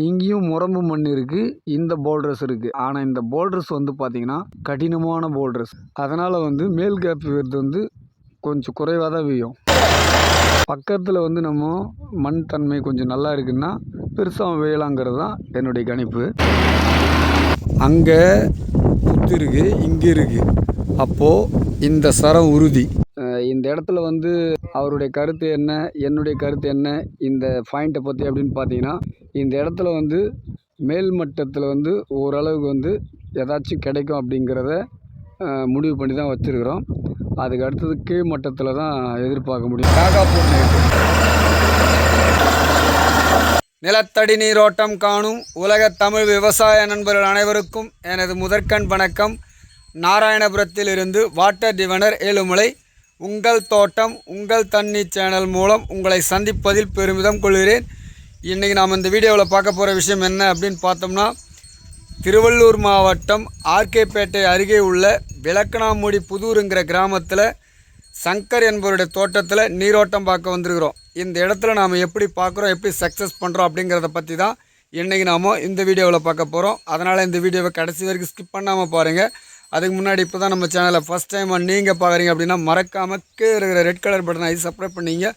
இங்கேயும் முரம்பு மண் இருக்குது, இந்த போல்டர்ஸ் இருக்குது. ஆனால் இந்த போல்டர்ஸ் வந்து பார்த்திங்கன்னா கடினமான போல்டர்ஸ். அதனால் வந்து மேல் கேப் விழுறது வந்து கொஞ்சம் குறைவாக தான் வீயும். பக்கத்தில் வந்து நம்ம மண் தன்மை கொஞ்சம் நல்லா இருக்குன்னா பெருசாக வேயலாங்கிறது தான் என்னுடைய கணிப்பு. அங்கே புத்து இருக்குது, இங்கே இருக்குது. அப்போது இந்த சரம் உறுதி. இந்த இடத்துல வந்து அவருடைய கருத்து என்ன, என்னுடைய கருத்து என்ன இந்த பாயிண்ட்டை பற்றி அப்படின்னு பார்த்தீங்கன்னா, இந்த இடத்துல வந்து மேல் மட்டத்தில் வந்து ஓரளவுக்கு வந்து ஏதாச்சும் கிடைக்கும் அப்படிங்கிறத முடிவு பண்ணி தான் வச்சுருக்குறோம். அதுக்கு அடுத்தது கீழ் மட்டத்தில் தான் எதிர்பார்க்க முடியும். நிலத்தடி நீரோட்டம் காணும் உலக தமிழ் விவசாய நண்பர்கள் அனைவருக்கும் எனது முதற்கண் வணக்கம். நாராயணபுரத்தில் இருந்து வாட்டர் டிவனர் ஏழுமலை உங்கள் தோட்டம் உங்கள் தண்ணீர் சேனல் மூலம் உங்களை சந்திப்பதில் பெருமிதம் கொள்கிறேன். இன்றைக்கி நாம் இந்த வீடியோவில் பார்க்க போகிற விஷயம் என்ன அப்படின்னு பார்த்தோம்னா, திருவள்ளூர் மாவட்டம் ஆர்கேபேட்டை அருகே உள்ள விளக்கனாமூடி புதூருங்கிற கிராமத்தில் சங்கர் என்பவருடைய தோட்டத்தில் நீரோட்டம் பார்க்க வந்திருக்கிறோம். இந்த இடத்துல நாம் எப்படி பார்க்குறோம், எப்படி சக்ஸஸ் பண்ணுறோம் அப்படிங்கிறத பற்றி தான் இன்றைக்கி நாம் இந்த வீடியோவில் பார்க்க போகிறோம். அதனால் இந்த வீடியோவை கடைசி வரைக்கும் ஸ்கிப் பண்ணாமல் பாருங்கள். அதுக்கு முன்னாடி இப்போ தான் நம்ம சேனலை ஃபஸ்ட் டைம் நீங்கள் பார்க்குறீங்க அப்படின்னா மறக்காமல் கீழே இருக்கிற ரெட் கலர் பட்டனை சப்ஸ்கிரைப் பண்ணிங்க.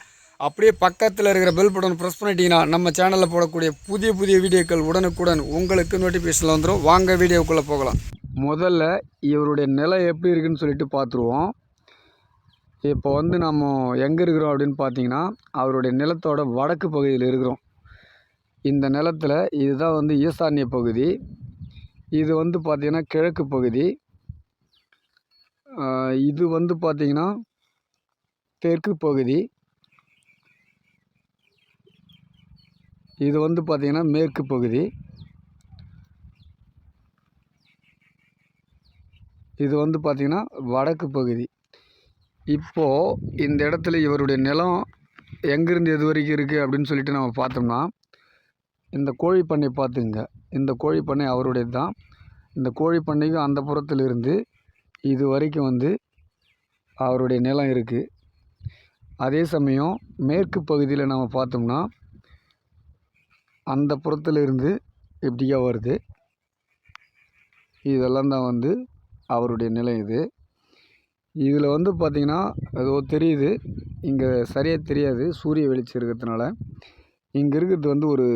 அப்படியே பக்கத்தில் இருக்கிற பெல் பட்டன் ப்ரெஸ் பண்ணிட்டீங்கன்னா நம்ம சேனலில் போடக்கூடிய புதிய புதிய வீடியோக்கள் உடனுக்குடன் உங்களுக்கு நோட்டிஃபிகேஷனில் வந்துடும். வாங்க வீடியோக்குள்ளே போகலாம். முதல்ல இவருடைய நிலம் எப்படி இருக்குதுன்னு சொல்லிட்டு பார்த்துருவோம். இப்போ வந்து நம்ம எங்கே இருக்கிறோம் அப்படின்னு பார்த்தீங்கன்னா, அவருடைய நிலத்தோட வடக்கு பகுதியில் இருக்கிறோம். இந்த நிலத்தில் இதுதான் வந்து ஈசான்ய பகுதி, இது வந்து பார்த்திங்கன்னா கிழக்கு பகுதி, இது வந்து பார்த்திங்கன்னா தெற்கு பகுதி, இது வந்து பார்த்திங்கன்னா மேற்கு பகுதி, இது வந்து பார்த்திங்கன்னா வடக்கு பகுதி. இப்போது இந்த இடத்துல இவருடைய நிலம் எங்கேருந்து எது வரைக்கும் இருக்குது அப்படின்னு சொல்லிட்டு நம்ம பார்த்தோம்னா, இந்த கோழி பண்ணை பார்த்துங்க. இந்த கோழி பண்ணை அவருடையது தான். இந்த கோழி பண்ணைக்கு அந்த புறத்திலிருந்து இது வரைக்கும் வந்து அவருடைய நிலம் இருக்குது. அதே சமயம் மேற்கு பகுதியில் நம்ம பார்த்தோம்னா அந்த புறத்திலிருந்து எப்படியா வருது, இதெல்லாம் தான் வந்து அவருடைய நிலம். இதில் வந்து பார்த்திங்கன்னா அது தெரியுது, இங்கே சரியாக தெரியாது சூரிய வெளிச்சம் இருக்கிறதுனால. இங்கே இருக்கிறது வந்து ஒரு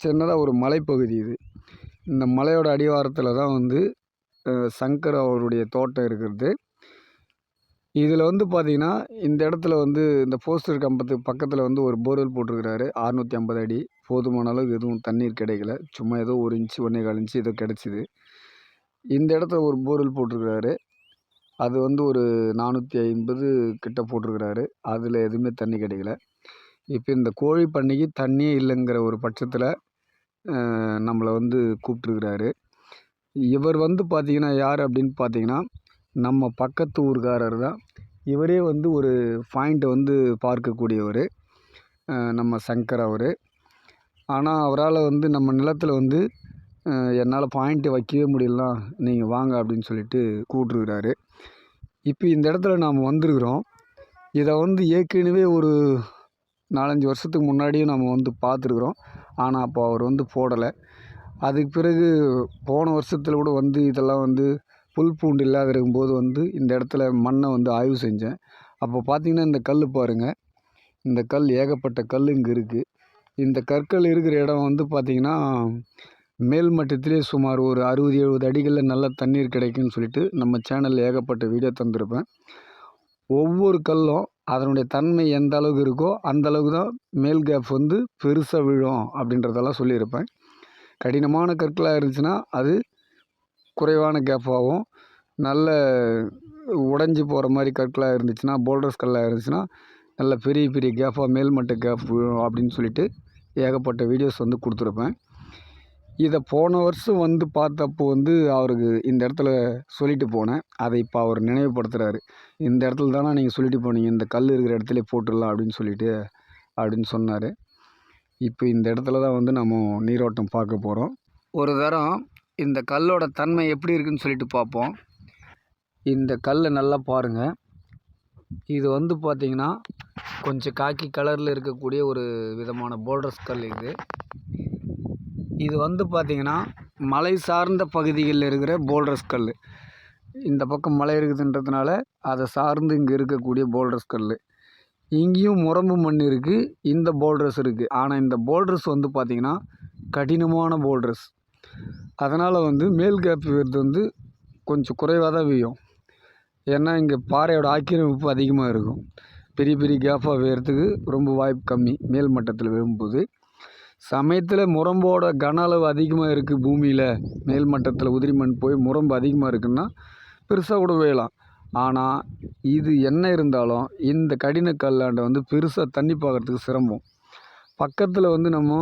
சின்னதாக ஒரு மலைப்பகுதி. இந்த மலையோட அடிவாரத்தில் தான் வந்து சங்கர் அவருடைய தோட்டம் இருக்கிறது. இதில் வந்து பார்த்திங்கன்னா இந்த இடத்துல வந்து இந்த போஸ்டர் கம்பத்துக்கு பக்கத்தில் வந்து ஒரு போர்வெல் போட்டிருக்கிறாரு. 650 அடி. போதுமான அளவுக்கு எதுவும் தண்ணீர் கிடைக்கல, சும்மா ஏதோ 1 இன்ச்சு 1.25 இன்ச்சு ஏதோ கிடச்சிது. இந்த இடத்துல ஒரு போர்வெல் போட்டிருக்கிறாரு, அது வந்து ஒரு 450 கிட்ட போட்டிருக்கிறாரு. அதில் எதுவுமே தண்ணி கிடைக்கல. இப்போ இந்த கோழி பண்ணைக்கு தண்ணியே இல்லைங்கிற ஒரு பட்சத்தில் நம்மளை வந்து கூப்பிட்ருக்கிறாரு. இவர் வந்து பார்த்திங்கன்னா யார் அப்படின்னு பார்த்தீங்கன்னா, நம்ம பக்கத்து ஊர்காரர் தான். இவரே வந்து ஒரு பாயிண்ட்டை வந்து பார்க்கக்கூடியவர் நம்ம சங்கர் அவர். ஆனால் அவரால் வந்து நம்ம நிலத்தில் வந்து என்னால் பாயிண்ட்டு வைக்கவே முடியலனா நீங்கள் வாங்க அப்படின்னு சொல்லிட்டு கூப்பிட்ருக்கிறாரு. இப்போ இந்த இடத்துல நாம் வந்திருக்கிறோம். இதை வந்து ஏற்கனவே ஒரு 4-5 வருஷத்துக்கு முன்னாடியும் நம்ம வந்து பார்த்துருக்குறோம். ஆனால் அப்போ அவர் வந்து போடலை. அதுக்கு பிறகு போன வருஷத்தில் கூட வந்து இதெல்லாம் வந்து புல் பூண்டு இல்லாத இருக்கும்போது வந்து இந்த இடத்துல மண்ணை வந்து ஆய்வு செஞ்சேன். அப்போ பார்த்திங்கன்னா இந்த கல் பாருங்கள், இந்த கல் ஏகப்பட்ட கல் இங்கே இருக்குது. இந்த கற்கள் இருக்கிற இடம் வந்து பார்த்திங்கன்னா மேல் மட்டத்திலே சுமார் ஒரு 60-70 அடிகளில் நல்ல தண்ணீர் கிடைக்கும்னு சொல்லிட்டு நம்ம சேனலில் ஏகப்பட்ட வீடியோ தந்திருப்பேன். ஒவ்வொரு கல்லும் அதனுடைய தன்மை எந்த அளவுக்கு இருக்கோ அந்த அளவுக்கு தான் மேல் கேப் வந்து பெருசாக விழும் அப்படின்றதெல்லாம் சொல்லியிருப்பேன். கடினமான கற்களாக இருந்துச்சுன்னா அது குறைவான கேப்பாகவும், நல்ல உடைஞ்சி போகிற மாதிரி கற்களாக இருந்துச்சுன்னா, போல்டர்ஸ் கல்லாக இருந்துச்சுன்னா நல்ல பெரிய பெரிய கேப்பாக மேல்மட்ட கேப் விழும் அப்படின்னு சொல்லிட்டு ஏகப்பட்ட வீடியோஸ் வந்து கொடுத்துருப்பேன். இதை போன வருஷம் வந்து பார்த்தப்போ வந்து அவருக்கு இந்த இடத்துல சொல்லிட்டு போனேன். அதை இப்போ அவர் நினைவுபடுத்துகிறாரு. இந்த இடத்துல தானே நீங்கள் சொல்லிட்டு போனீங்க, இந்த கல் இருக்கிற இடத்துல போட்டுடலாம் அப்படின்னு சொன்னார். இப்போ இந்த இடத்துல தான் வந்து நம்ம நீரோட்டம் பார்க்க போகிறோம். ஒரு தரம் இந்த கல்லோட தன்மை எப்படி இருக்குதுன்னு சொல்லிட்டு பார்ப்போம். இந்த கல்லை நல்லா பாருங்கள். இது வந்து பார்த்திங்கன்னா கொஞ்சம் காக்கி கலரில் இருக்கக்கூடிய ஒரு விதமான போல்டர்ஸ் கல். இது வந்து பார்த்திங்கன்னா மலை சார்ந்த பகுதிகளில் இருக்கிற போல்டர்ஸ் கல். இந்த பக்கம் மலை இருக்குதுன்றதுனால அதை சார்ந்து இங்கே இருக்கக்கூடிய போல்டர்ஸ் கல். இங்கேயும் முரம்பு மண் இருக்குது, இந்த போல்டர்ஸ் இருக்குது. ஆனால் இந்த போல்டர்ஸ் வந்து பார்த்திங்கன்னா கடினமான போல்டர்ஸ். அதனால் வந்து மேல் கேப் விழுறது வந்து கொஞ்சம் குறைவாக தான் விழும். ஏன்னா இங்கே பாறையோட ஆக்கிரமிப்பு அதிகமாக இருக்கும். பெரிய பெரிய கேப்பாக விழுறதுக்கு ரொம்ப வாய்ப்பு கம்மி மேல் மட்டத்தில் விழும்போது. சமயத்தில் முரம்போட கன அளவு அதிகமாக இருக்குது பூமியில், மேல் மட்டத்தில் உதிரி மண் போய் முரம்பு அதிகமாக இருக்குன்னா பெருசாக கூட விழலாம். ஆனால் இது என்ன இருந்தாலும் இந்த கடின கல்லாண்டை வந்து பெருசாக தண்ணி பார்க்குறதுக்கு சிரமம். பக்கத்தில் வந்து நம்ம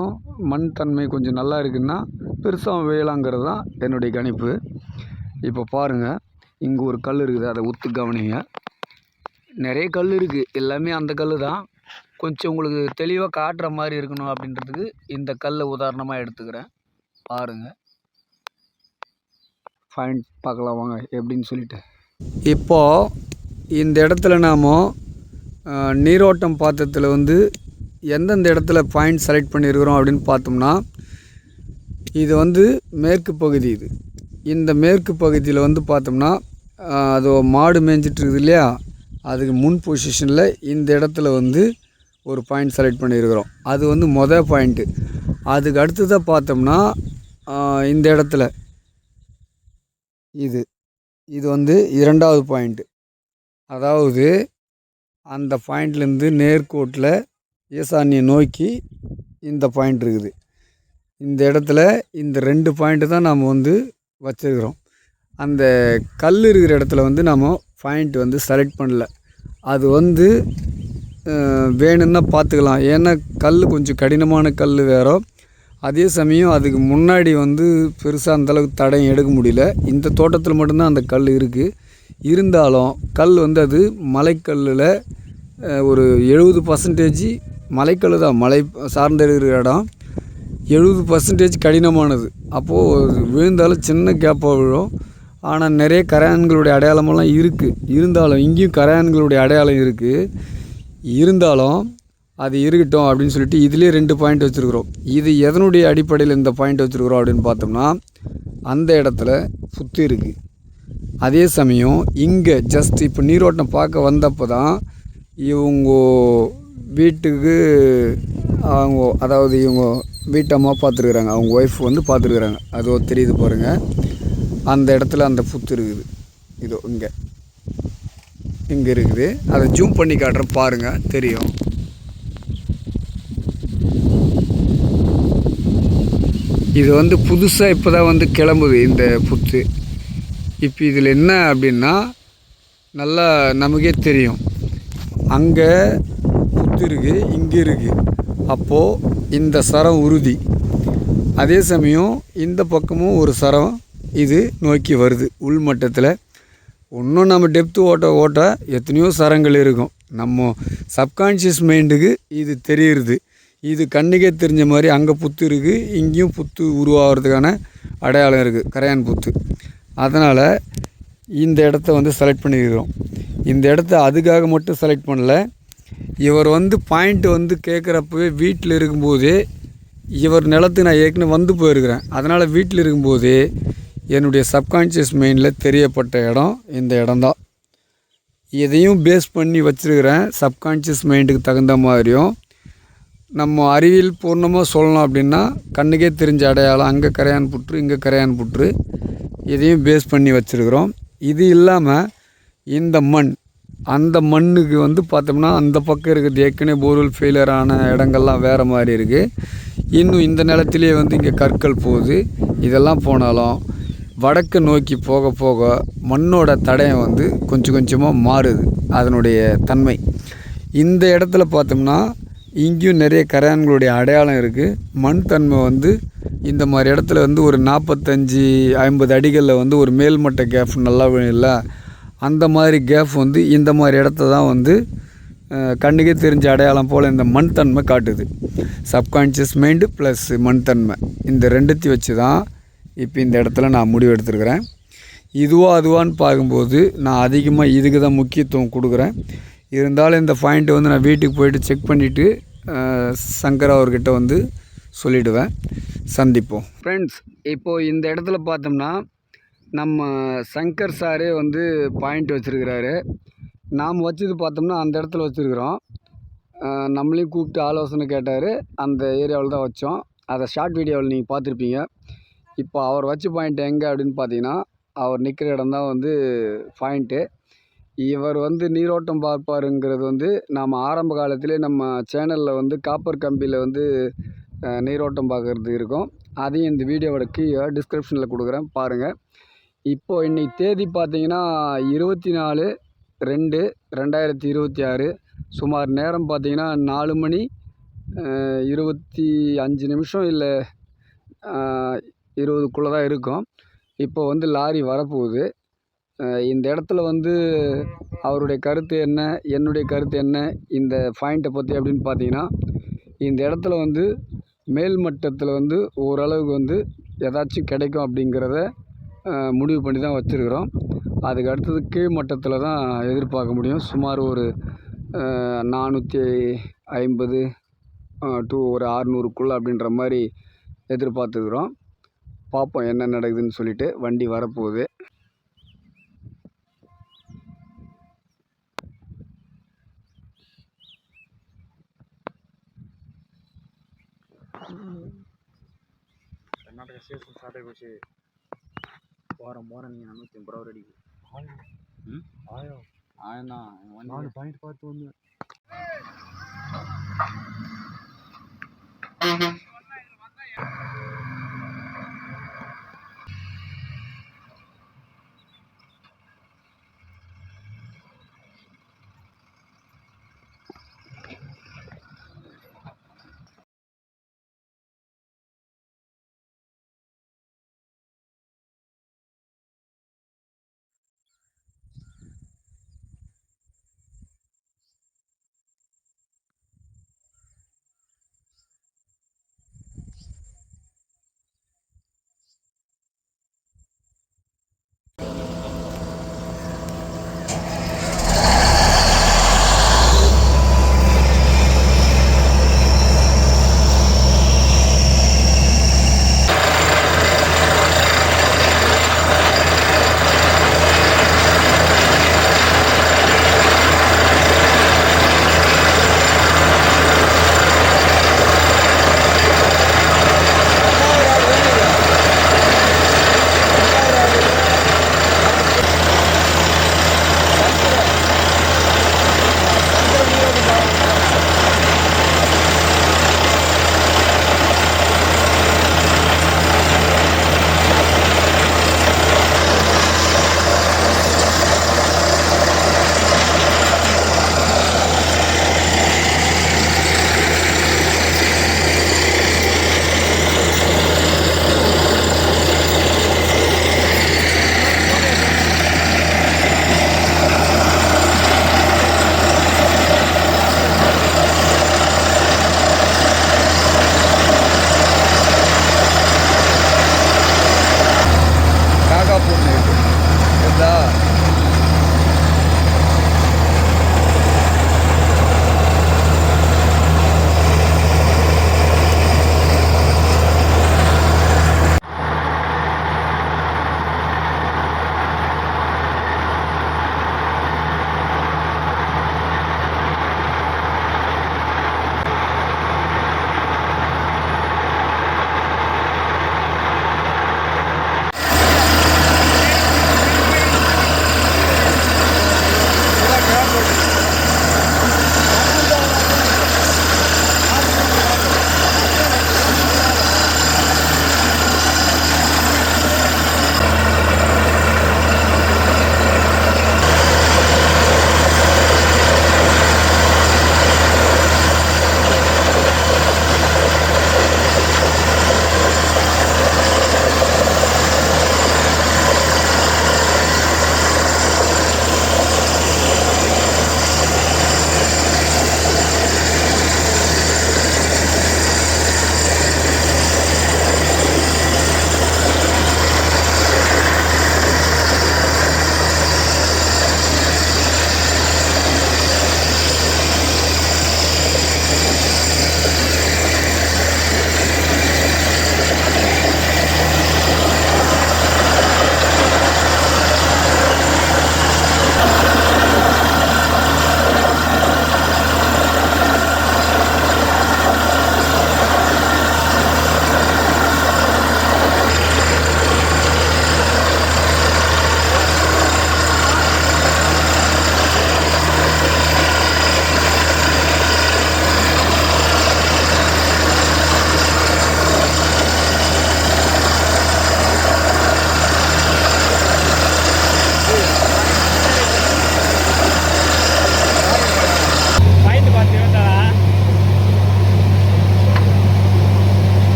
மண் தன்மை கொஞ்சம் நல்லா இருக்குன்னா பெருசாக விழலாங்கிறது தான் என்னுடைய கணிப்பு. இப்போ பாருங்கள், இங்கே ஒரு கல் இருக்குது, அதை உத்து கவனிங்க. நிறைய கல் இருக்குது, எல்லாமே அந்த கல் தான். கொஞ்சம் உங்களுக்கு தெளிவாக காட்டுற மாதிரி இருக்கணும் அப்படின்றதுக்கு இந்த கல்லை உதாரணமாக எடுத்துக்கிறேன். பாருங்கள், பாயிண்ட் பார்க்கலாம் வாங்க எப்படின்னு சொல்லிட்டு. இப்போது இந்த இடத்துல நாம் நீரோட்டம் பாத்திரத்தில் வந்து எந்தெந்த இடத்துல பாயிண்ட் செலக்ட் பண்ணியிருக்கிறோம் அப்படின்னு பார்த்தோம்னா, இது வந்து மேற்கு பகுதி. இந்த மேற்கு பகுதியில் வந்து பார்த்தோம்னா அது மாடு மேய்ஞ்சிட்டு இருக்குது இல்லையா, அதுக்கு முன் பொசிஷனில் இந்த இடத்துல வந்து ஒரு பாயிண்ட் செலக்ட் பண்ணியிருக்கிறோம். அது வந்து மொதல் பாயிண்ட்டு. அதுக்கு அடுத்ததாக பார்த்தோம்னா இந்த இடத்துல இது வந்து இரண்டாவது பாயிண்ட்டு. அதாவது அந்த பாயிண்ட்லேருந்து நேர்கோட்டில் ஈசானியை நோக்கி இந்த பாயிண்ட் இருக்குது. இந்த இடத்துல இந்த 2 பாயிண்ட்டு தான் நாம் வந்து வச்சுருக்கிறோம். அந்த கல் இருக்கிற இடத்துல வந்து நாம் பாயிண்ட் வந்து செலக்ட் பண்ணல. அது வந்து வேணும்னா பார்த்துக்கலாம். ஏன்னா கல் கொஞ்சம் கடினமான கல் வேறு. அதே சமயம் அதுக்கு முன்னாடி வந்து பெருசாக அந்தளவுக்கு தடயம் எடுக்க முடியல. இந்த தோட்டத்தில் மட்டும்தான் அந்த கல் இருக்குது. இருந்தாலும் கல் வந்து அது மலைக்கல்லில் ஒரு 70% மலைக்கல் தான். மலை சார்ந்த இருக்கிற இடம் 70% கடினமானது. அப்போது விழுந்தாலும் சின்ன கேப்பாக விழும். ஆனால் நிறைய கரையான்களுடைய அடையாளமெல்லாம் இருக்குது. இருந்தாலும் இங்கேயும் கரையான்களுடைய அடையாளம் இருக்குது. இருந்தாலும் அது இருக்கட்டும் அப்படின்னு சொல்லிட்டு இதுலேயே 2 பாயிண்ட் வச்சுருக்குறோம். இது எதனுடைய அடிப்படையில் இந்த பாயிண்ட் வச்சுருக்குறோம் அப்படின்னு பார்த்தோம்னா, அந்த இடத்துல புத்து இருக்குது. அதே சமயம் இங்கே ஜஸ்ட் இப்போ நீரோட்டம் பார்க்க வந்தப்போ தான் இவங்க வீட்டுக்கு அதாவது இவங்க வீட்டம்மா பார்த்துருக்குறாங்க, அவங்க ஒய்ஃப் வந்து பார்த்துருக்குறாங்க. அதோ தெரியுது பாருங்கள், அந்த இடத்துல அந்த புத்து இருக்குது. இதோ இங்கே இருக்குது. அதை ஜூம் பண்ணி காட்டுறேன் பாருங்கள், தெரியும். இது வந்து புதுசாக இப்போ தான் வந்து கிளம்புது இந்த புத்து. இப்போ இதில் என்ன அப்படின்னா நல்லா நமக்கே தெரியும், அங்கே புத்து இருக்குது, இங்கே இருக்குது. அப்போது இந்த சரம் உறுதி. அதே சமயம் இந்த பக்கமும் ஒரு சரம் இது நோக்கி வருது உள்மட்டத்தில். இன்னும் நம்ம டெப்த்து ஓட்ட எத்தனையோ சரங்கள் இருக்கும். நம்ம சப்கான்ஷியஸ் மைண்டுக்கு இது தெரியுது. இது கண்ணுக்கே தெரிஞ்ச மாதிரி அங்கே புத்து இருக்குது, இங்கேயும் புத்து உருவாகிறதுக்கான அடையாளம் இருக்குது, கரையான் புத்து. அதனால் இந்த இடத்த வந்து செலக்ட் பண்ணிக்கிறோம். இந்த இடத்த அதுக்காக மட்டும் செலக்ட் பண்ணல. இவர் வந்து பாயிண்ட் வந்து கேட்குறப்பவே வீட்டில் இருக்கும்போதே, இவர் நிலத்துக்கு நான் ஏற்கனவே வந்து போயிருக்கிறேன். அதனால் வீட்டில் இருக்கும்போதே என்னுடைய சப்கான்ஷியஸ் மைண்டில் தெரியப்பட்ட இடம் இந்த இடம்தான். இதையும் பேஸ் பண்ணி வச்சுருக்கிறேன். சப்கான்ஷியஸ் மைண்டுக்கு தகுந்த மாதிரியும் நம்ம அறிவியல் பூர்ணமாக சொல்லணும் அப்படின்னா கண்ணுக்கே தெரிஞ்ச அடையாளம், அங்கே கரையான் புற்று, இங்கே கரையான் புற்று, இதையும் பேஸ் பண்ணி வச்சுருக்குறோம். இது இல்லாமல் இந்த மண், அந்த மண்ணுக்கு வந்து பார்த்தோம்னா அந்த பக்கம் இருக்கிறது ஏற்கனவே போர்வெல் ஃபெயிலியர் ஆன இடங்கள்லாம் வேறு மாதிரி இருக்குது. இன்னும் இந்த நிலத்திலே வந்து இங்கே கற்கள் போகுது. இதெல்லாம் போனாலும் வடக்கு நோக்கி போக போக மண்ணோட தடயம் வந்து கொஞ்சம் கொஞ்சமாக மாறுது, அதனுடைய தன்மை. இந்த இடத்துல பார்த்தோம்னா இங்கேயும் நிறைய கரையான்களுடைய அடையாளம் இருக்குது. மண் தன்மை வந்து இந்த மாதிரி இடத்துல வந்து ஒரு 45-50 அடிகளில் வந்து ஒரு மேல்மட்ட கேப் நல்லா இல்லை, அந்த மாதிரி கேப் வந்து இந்த மாதிரி இடத்த தான் வந்து கண்ணுக்கே தெரிஞ்ச அடையாளம் போல் இந்த மண் தன்மை காட்டுது. சப்கான்ஷியஸ் மைண்டு ப்ளஸ் மண் தன்மை, இந்த ரெண்டுத்தையும் வச்சு தான் இப்போ இந்த இடத்துல நான் முடிவு எடுத்துருக்கிறேன். அதுவான்னு பார்க்கும்போது நான் அதிகமாக இதுக்கு தான் முக்கியத்துவம் கொடுக்குறேன். இருந்தாலும் இந்த பாயிண்ட்டை வந்து நான் வீட்டுக்கு போயிட்டு செக் பண்ணிவிட்டு சங்கர் அவர்கிட்ட வந்து சொல்லிவிடுவேன். சந்திப்போம். ஃப்ரெண்ட்ஸ், இப்போது இந்த இடத்துல பார்த்தோம்னா நம்ம சங்கர் சாரே வந்து பாயிண்ட் வச்சுருக்கிறாரு. நாம் வச்சது பார்த்தோம்னா அந்த இடத்துல வச்சுருக்குறோம். நம்மளையும் கூப்பிட்டு ஆலோசனை கேட்டார். அந்த ஏரியாவில் தான் வச்சோம். அதை ஷார்ட் வீடியோவில் நீங்கள் பார்த்துருப்பீங்க. இப்போ அவர் வச்ச பாயிண்ட் எங்கே அப்படின்னு பார்த்தீங்கன்னா, அவர் நிற்கிற இடம் தான் வந்து பாயிண்ட்டு. இவர் வந்து நீரோட்டம் பார்ப்பாருங்கிறது வந்து நாம் ஆரம்ப காலத்திலே நம்ம சேனலில் வந்து காப்பர் கம்பியில் வந்து நீரோட்டம் பார்க்குறது இருக்கும். அதையும் இந்த வீடியோவோட கீழே டிஸ்கிரிப்ஷனில் கொடுக்குறேன், பாருங்கள். இப்போது இன்றைக்கி தேதி பார்த்தீங்கன்னா 24/2/2026. சுமார் நேரம் பார்த்தீங்கன்னா 4 மணி 25 நிமிஷம் இல்லை 20க்குள்ளே தான் இருக்கும். இப்போ வந்து லாரி வரப்போகுது. இந்த இடத்துல வந்து அவருடைய கருத்து என்ன, என்னுடைய கருத்து என்ன இந்த பாயிண்ட்டை பற்றி அப்படின்னு பார்த்தீங்கன்னா, இந்த இடத்துல வந்து மேல் மட்டத்தில் வந்து ஓரளவுக்கு வந்து ஏதாச்சும் கிடைக்கும் அப்படிங்கிறத முடிவு பண்ணி தான் வச்சுருக்குறோம். அதுக்கு அடுத்தது கீழ் மட்டத்தில் தான் எதிர்பார்க்க முடியும். சுமார் ஒரு 450 டு ஒரு 600க்குள்ளே அப்படின்ற மாதிரி எதிர்பார்த்துக்கிறோம். பார்ப்போம் என்ன நடக்குதுன்னு சொல்லிட்டு. வண்டி வரப்போகுது. ಕರ್ನಾಟಕ ಸೇರ್ಸ್ ಸ್ಟಾರ್ಟ್ ಆಗಿ ವಾರ நீங்கள் 450 ரூபா ரெடி ஆயிரம் தான் 4 பாயிண்ட் பார்த்து ஒன்று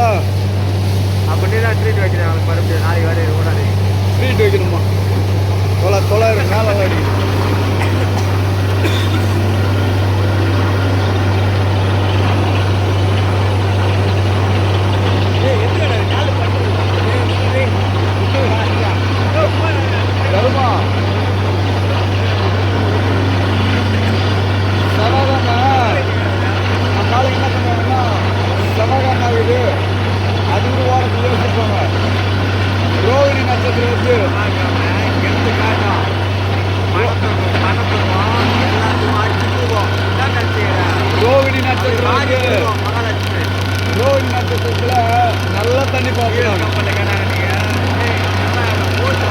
வைக்கணும்ல, அப்படி தான் ட்ரீட் வைக்கிறேன் மறுபடியும் நாளைக்கு வர ஓடாது. ட்ரீட் வைக்கணுமா? தொள்ளாயிரம் மேலே தான் அடிக்குது. வருமா செவ்வாய்க்கிழமை நம்ம ஆளுங்க என்ன பண்ணுவாங்கன்னா, செவ்வாய்க்கிழமை ஆகுது அது ஒரு வாரத்துக்கு யோசிப்பாங்க. ரோகிணி நட்சத்திரம் வந்து எடுத்து காட்டும் பணத்துக்கும் எல்லாத்துக்கும் அடிச்சுக்குவோம். என்ன நினைச்சுக்கிறேன்? ரோகிணி நட்சத்திரம் வந்து மகாலட்சுமி ரோகிணி நட்சத்திரத்தில் நல்லா தண்ணி பார்க்கணும். கம்பெனி கேட்டாங்க நீங்கள் போட்டு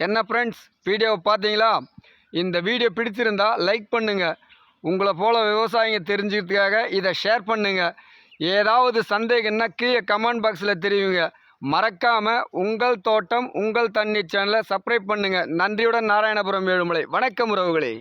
என்ன ஃப்ரெண்ட்ஸ், வீடியோவை பார்த்தீங்களா? இந்த வீடியோ பிடிச்சிருந்தா லைக் பண்ணுங்கள். உங்களை போல் விவசாயிங்க தெரிஞ்சுக்கிறதுக்காக இதை ஷேர் பண்ணுங்கள். ஏதாவது சந்தேகம்னா கீழே கமெண்ட் பாக்ஸில் தெரியுங்க. மறக்காமல் உங்கள் தோட்டம் உங்கள் தண்ணி சேனலை சப்ஸ்கிரைப் பண்ணுங்கள். நன்றியுடன் நாராயணபுரம் ஏழுமலை. வணக்கம் உறவுகளே.